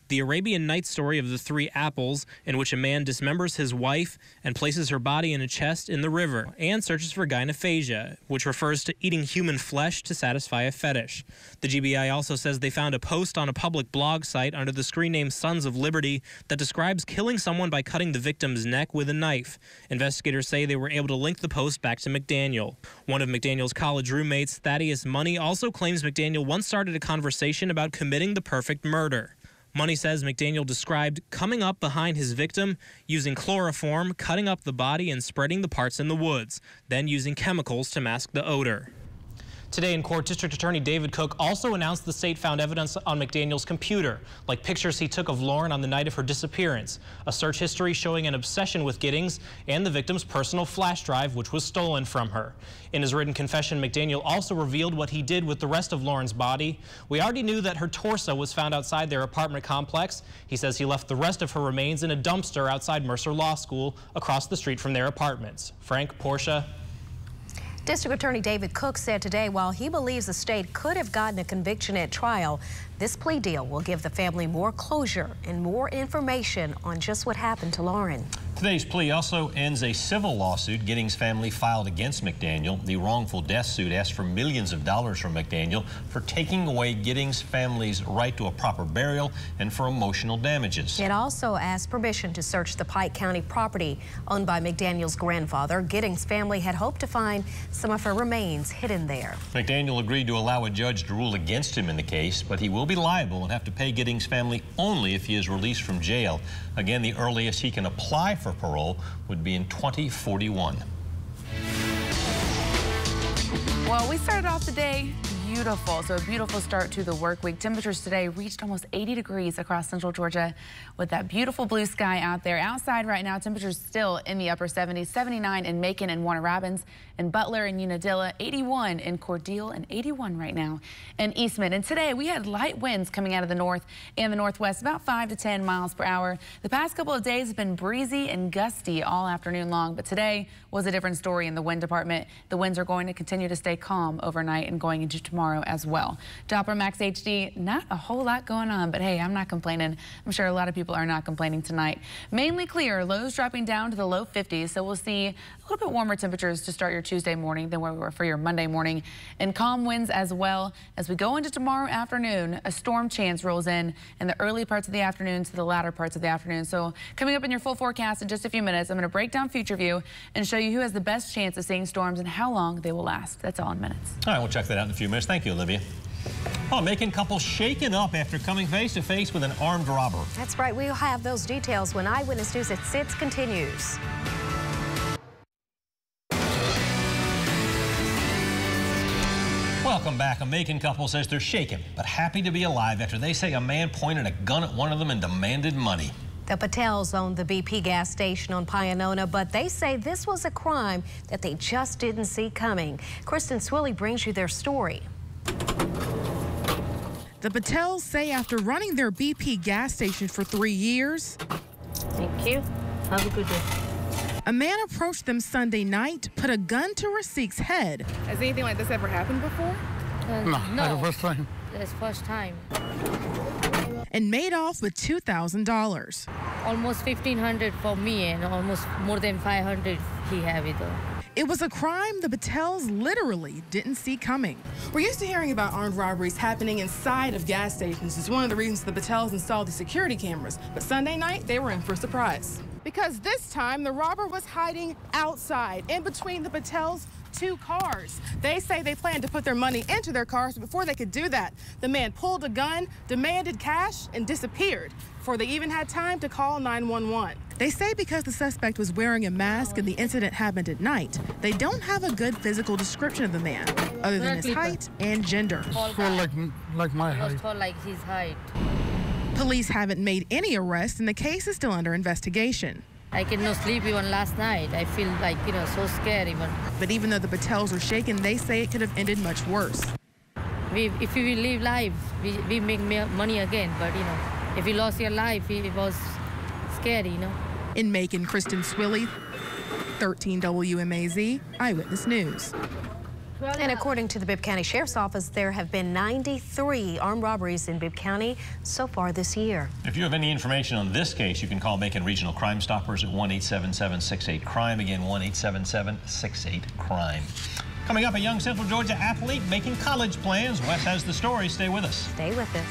Speaker 6: the Arabian Nights story of the 3 apples, in which a man dismembers his wife and places her body in a chest in the river, and searches for gynophagia, which refers to eating human flesh to satisfy a fetish. The GBI also says they found a post on a public blog site under the screen name Sons of Liberty that describes killing someone by cutting the victim's neck with a knife. Investigators say they were able to link the post back to McDaniel. One of McDaniel's college roommates, Thaddeus Money, also claims McDaniel once started a conversation about committing the perfect murder. Money says McDaniel described coming up behind his victim, using chloroform, cutting up the body and spreading the parts in the woods, then using chemicals to mask the odor. Today in court, District Attorney David Cook also announced the state found evidence on McDaniel's computer, like pictures he took of Lauren on the night of her disappearance, a search history showing an obsession with Giddings, and the victim's personal flash drive, which was stolen from her. In his written confession, McDaniel also revealed what he did with the rest of Lauren's body. We already knew that her torso was found outside their apartment complex. He says he left the rest of her remains in a dumpster outside Mercer Law School across the street from their apartments. Frank, Portia.
Speaker 12: District Attorney David Cook said today while he believes the state could have gotten a conviction at trial, this plea deal will give the family more closure and more information on just what happened to Lauren.
Speaker 11: Today's plea also ends a civil lawsuit Giddings' family filed against McDaniel. The wrongful death suit asked for millions of dollars from McDaniel for taking away Giddings' family's right to a proper burial and for emotional damages.
Speaker 12: It also asked permission to search the Pike County property owned by McDaniel's grandfather. Giddings' family had hoped to find some of her remains hidden there.
Speaker 11: McDaniel agreed to allow a judge to rule against him in the case, but he will be liable and have to pay Giddings' family only if he is released from jail. Again, the earliest he can apply for parole would be in 2041.
Speaker 7: Well, we started off the day beautiful. So a beautiful start to the work week. Temperatures today reached almost 80 degrees across central Georgia with that beautiful blue sky out there. Outside right now, temperatures still in the upper 70s, 79 in Macon and Warner Robins, and Butler and Unadilla, 81 in Cordele, and 81 right now in Eastman. And today we had light winds coming out of the north and the northwest, about 5 to 10 miles per hour. The past couple of days have been breezy and gusty all afternoon long, but today was a different story in the wind department. The winds are going to continue to stay calm overnight and going into tomorrow as well. Doppler Max HD, not a whole lot going on, but hey, I'm not complaining. I'm sure a lot of people are not complaining tonight. Mainly clear, lows dropping down to the low 50s, so we'll see a little bit warmer temperatures to start your Tuesday morning than where we were for your Monday morning, and calm winds as well. As we go into tomorrow afternoon, a storm chance rolls in the early parts of the afternoon to the latter parts of the afternoon. So coming up in your full forecast in just a few minutes, I'm going to break down future view and show you who has the best chance of seeing storms and how long they will last. That's all in minutes.
Speaker 11: All right, we'll check that out in a few minutes. Thank you, Olivia. Well, Macon couple shaken up after coming face to face with an armed robber.
Speaker 12: That's right. We'll have those details when Eyewitness News at 6 continues.
Speaker 11: Welcome back. A Macon couple says they're shaken but happy to be alive after they say a man pointed a gun at one of them and demanded money.
Speaker 12: The Patels own the BP gas station on Pionona, but they say this was a crime that they just didn't see coming. Kristen Swilley brings you their story.
Speaker 9: The Patels say after running their BP gas station for 3 years,
Speaker 14: thank you. Have a good day.
Speaker 9: A man approached them Sunday night, put a gun to Rasik's head.
Speaker 14: Has anything like this ever happened before? No, the first time. It's first time.
Speaker 9: And made off with $2,000.
Speaker 14: Almost $1,500 for me and almost more than $500 he have it.
Speaker 9: It was a crime the Patels literally didn't see coming.
Speaker 15: We're used to hearing about armed robberies happening inside of gas stations. It's one of the reasons the Patels installed the security cameras. But Sunday night, they were in for a surprise.
Speaker 9: Because this time, the robber was hiding outside, in between the Patels' 2 cars. They say they planned to put their money into their cars, but before they could do that, the man pulled a gun, demanded cash, and disappeared before they even had time to call 911. They say because the suspect was wearing a mask and the incident happened at night, they don't have a good physical description of the man, other than his height and gender.
Speaker 14: Well, like my height. Like his height.
Speaker 9: Police haven't made any arrests, and the case is still under investigation.
Speaker 14: I cannot sleep even last night. I feel like, so scared even.
Speaker 9: But even though the Patels are shaken, they say it could have ended much worse.
Speaker 14: If we live life, we make money again. But, if you lost your life, it was scary,
Speaker 9: In Macon, Kristen Swilley, 13 WMAZ, Eyewitness News.
Speaker 12: And according to the Bibb County Sheriff's Office, there have been 93 armed robberies in Bibb County so far this year.
Speaker 11: If you have any information on this case, you can call Macon Regional Crime Stoppers at 1-877-68-CRIME. Again, 1-877-68-CRIME. Coming up, a young Central Georgia athlete making college plans. Wes has the story. Stay with us.
Speaker 12: Stay with us.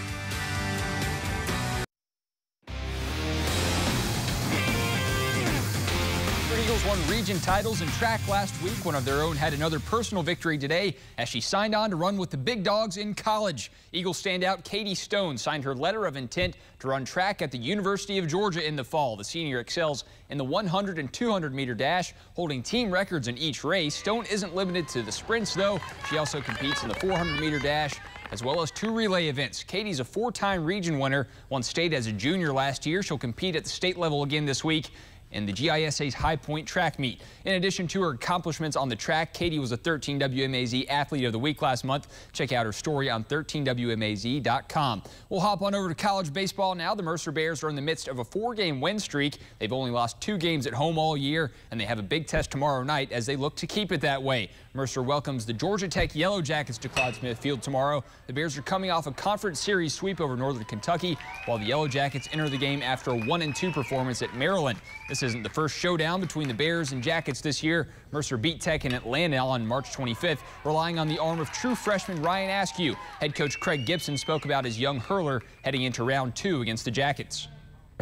Speaker 13: Eagles won region titles in track last week. One of their own had another personal victory today as she signed on to run with the big dogs in college. Eagles standout Katie Stone signed her letter of intent to run track at the University of Georgia in the fall. The senior excels in the 100 and 200 meter dash, holding team records in each race. Stone isn't limited to the sprints, though. She also competes in the 400 meter dash, as well as 2 relay events. Katie's a 4-time region winner, won state as a junior last year. She'll compete at the state level again this week in the GISA's High Point track meet. In addition to her accomplishments on the track, Katie was a 13 WMAZ Athlete of the Week last month. Check out her story on 13WMAZ.com. We'll hop on over to college baseball now. The Mercer Bears are in the midst of a 4-game win streak. They've only lost 2 games at home all year, and they have a big test tomorrow night as they look to keep it that way. Mercer welcomes the Georgia Tech Yellow Jackets to Clyde Smith Field tomorrow. The Bears are coming off a conference series sweep over Northern Kentucky, while the Yellow Jackets enter the game after a 1-2 performance at Maryland. This isn't the first showdown between the Bears and Jackets this year. Mercer beat Tech in Atlanta on March 25th, relying on the arm of true freshman Ryan Askew. Head coach Craig Gibson spoke about his young hurler heading into round 2 against the Jackets.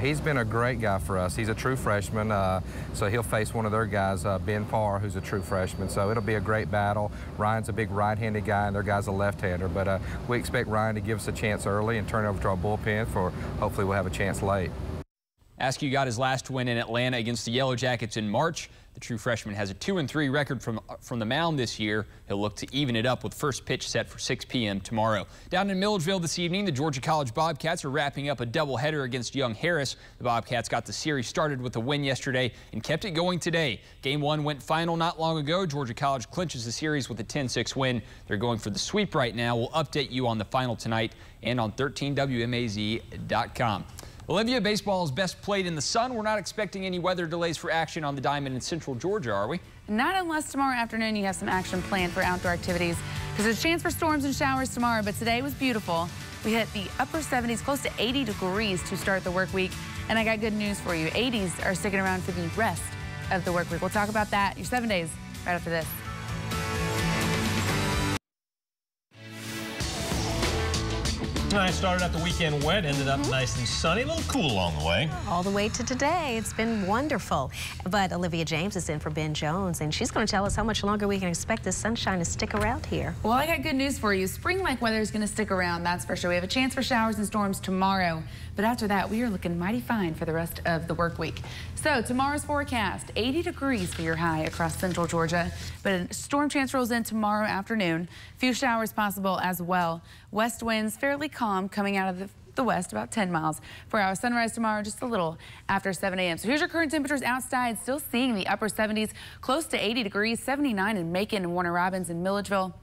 Speaker 16: He's been a great guy for us. He's a true freshman, so he'll face one of their guys, Ben Parr, who's a true freshman. So it'll be a great battle. Ryan's a big right-handed guy, and their guy's a left-hander. But we expect Ryan to give us a chance early and turn over to our bullpen for hopefully we'll have a chance late.
Speaker 13: Askew got his last win in Atlanta against the Yellow Jackets in March. The true freshman has a 2-3 record from the mound this year. He'll look to even it up with first pitch set for 6 p.m. tomorrow. Down in Milledgeville this evening, the Georgia College Bobcats are wrapping up a doubleheader against Young Harris. The Bobcats got the series started with a win yesterday and kept it going today. Game 1 went final not long ago. Georgia College clinches the series with a 10-6 win. They're going for the sweep right now. We'll update you on the final tonight and on 13WMAZ.com. Olivia, baseball is best played in the sun. We're not expecting any weather delays for action on the diamond in central Georgia, are we?
Speaker 7: Not unless tomorrow afternoon you have some action planned for outdoor activities, because there's a chance for storms and showers tomorrow, but today was beautiful. We hit the upper 70s, close to 80 degrees to start the work week, and I got good news for you. 80s are sticking around for the rest of the work week. We'll talk about that, your 7 days, right after this.
Speaker 17: I started out the weekend wet, ended up nice and sunny, a little cool along the way.
Speaker 12: All the way to today. It's been wonderful. But Olivia James is in for Ben Jones, and she's going to tell us how much longer we can expect this sunshine to stick around here.
Speaker 7: Well, I got good news for you. Spring-like weather is going to stick around, that's for sure. We have a chance for showers and storms tomorrow. But after that, we are looking mighty fine for the rest of the work week. So tomorrow's forecast, 80 degrees for your high across central Georgia. But a storm chance rolls in tomorrow afternoon. Few showers possible as well. West winds fairly calm coming out of the west, about 10 miles per hour. Sunrise tomorrow just a little after 7 a.m. So here's your current temperatures outside. Still seeing the upper 70s, close to 80 degrees, 79 in Macon and Warner Robins and Milledgeville.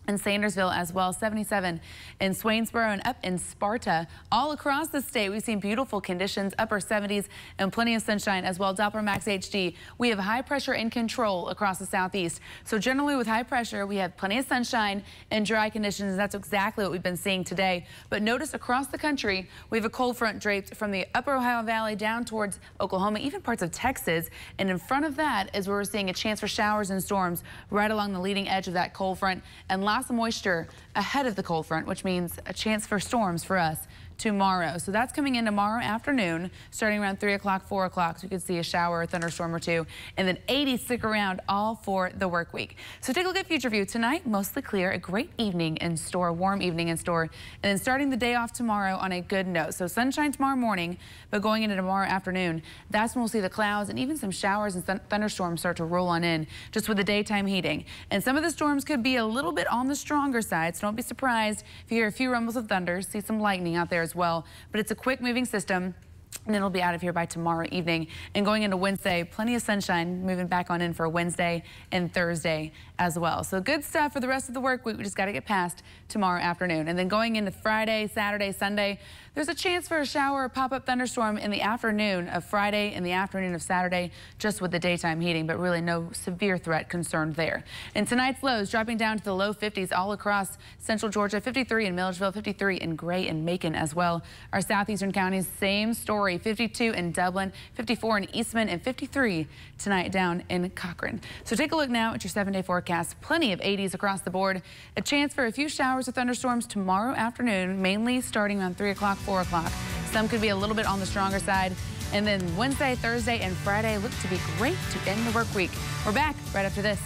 Speaker 7: In Sandersville as well, 77 in Swainsboro and up in Sparta. All across the state, we've seen beautiful conditions, upper 70s and plenty of sunshine as well. Doppler Max HD, we have high pressure in control across the southeast. So generally with high pressure, we have plenty of sunshine and dry conditions. And that's exactly what we've been seeing today. But notice across the country, we have a cold front draped from the upper Ohio Valley down towards Oklahoma, even parts of Texas. And in front of that is where we're seeing a chance for showers and storms right along the leading edge of that cold front. And lots of moisture ahead of the cold front, which means a chance for storms for us tomorrow. So that's coming in tomorrow afternoon, starting around 3 o'clock, 4 o'clock. So we could see a shower or thunderstorm or two. And then 80 stick around all for the work week. So take a look at future view tonight. Mostly clear, a great evening in store, warm evening in store. And then starting the day off tomorrow on a good note. So sunshine tomorrow morning, but going into tomorrow afternoon, that's when we'll see the clouds and even some showers and thunderstorms start to roll on in just with the daytime heating. And some of the storms could be a little bit on the stronger side. So don't be surprised if you hear a few rumbles of thunder, see some lightning out there as well, but it's a quick moving system. And it'll be out of here by tomorrow evening. And going into Wednesday, plenty of sunshine moving back on in for Wednesday and Thursday as well. So good stuff for the rest of the work week. We just got to get past tomorrow afternoon. And then going into Friday, Saturday, Sunday, there's a chance for a shower or pop-up thunderstorm in the afternoon of Friday and the afternoon of Saturday, just with the daytime heating, but really no severe threat concerned there. And tonight's lows dropping down to the low 50s all across central Georgia, 53 in Milledgeville, 53 in Gray and Macon as well. Our southeastern counties, same story, 52 in Dublin, 54 in Eastman, and 53 tonight down in Cochran. So take a look now at your 7-day forecast. Plenty of 80s across the board. A chance for a few showers or thunderstorms tomorrow afternoon, mainly starting around 3 o'clock, 4 o'clock. Some could be a little bit on the stronger side. And then Wednesday, Thursday, and Friday look to be great to end the work week. We're back right after this.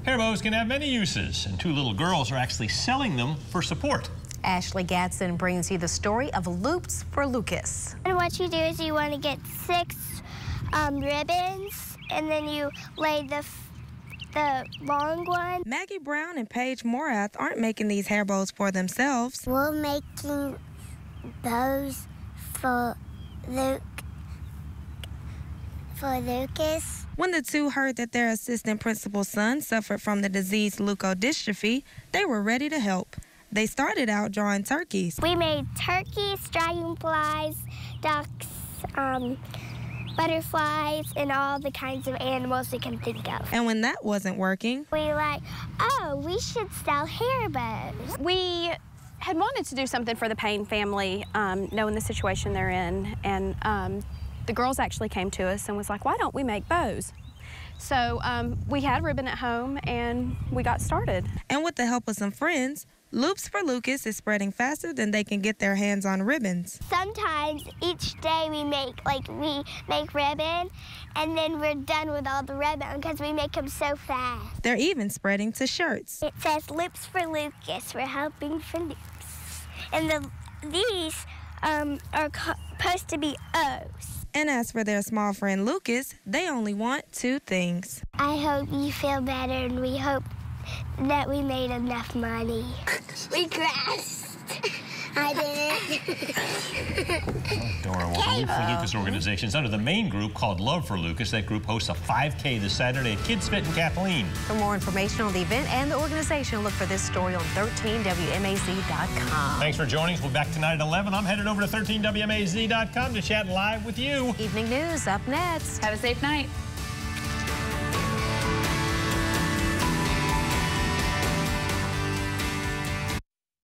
Speaker 17: Hair bows can have many uses, and two little girls are actually selling them for support.
Speaker 12: Ashley Gatson brings you the story of Loops for Lucas.
Speaker 18: And what you do is you want to get 6 ribbons, and then you lay the long one.
Speaker 19: Maggie Brown and Paige Morath aren't making these hair bows for themselves.
Speaker 18: We're making bows for Lucas.
Speaker 19: When the two heard that their assistant principal's son suffered from the disease leukodystrophy, they were ready to help. They started out drawing turkeys.
Speaker 18: We made turkeys, dragonflies, ducks, butterflies, and all the kinds of animals we can think of.
Speaker 19: And when that wasn't working,
Speaker 18: we were like, oh, we should sell hair bows.
Speaker 20: We had wanted to do something for the Payne family, knowing the situation they're in, and the girls actually came to us and was like, why don't we make bows? So we had ribbon at home and we got started.
Speaker 19: And with the help of some friends, Loops for Lucas is spreading faster than they can get their hands on ribbons.
Speaker 18: Sometimes each day we make ribbon, and then we're done with all the ribbon because we make them so fast.
Speaker 19: They're even spreading to shirts.
Speaker 18: It says Loops for Lucas. We're helping for Loops. And these are supposed to be O's.
Speaker 19: And as for their small friend Lucas, they only want 2 things.
Speaker 18: I hope you feel better, and we hope that we made enough money. We crashed. I didn't.
Speaker 17: Dora, well, the Loops for Lucas organization is under the main group called Love for Lucas. That group hosts a 5K this Saturday at Kids Fit in Kathleen.
Speaker 12: For more information on the event and the organization, look for this story on 13WMAZ.com.
Speaker 17: Thanks for joining us. We'll be back tonight at 11. I'm headed over to 13WMAZ.com to chat live with you.
Speaker 12: Evening news up next.
Speaker 7: Have a safe night.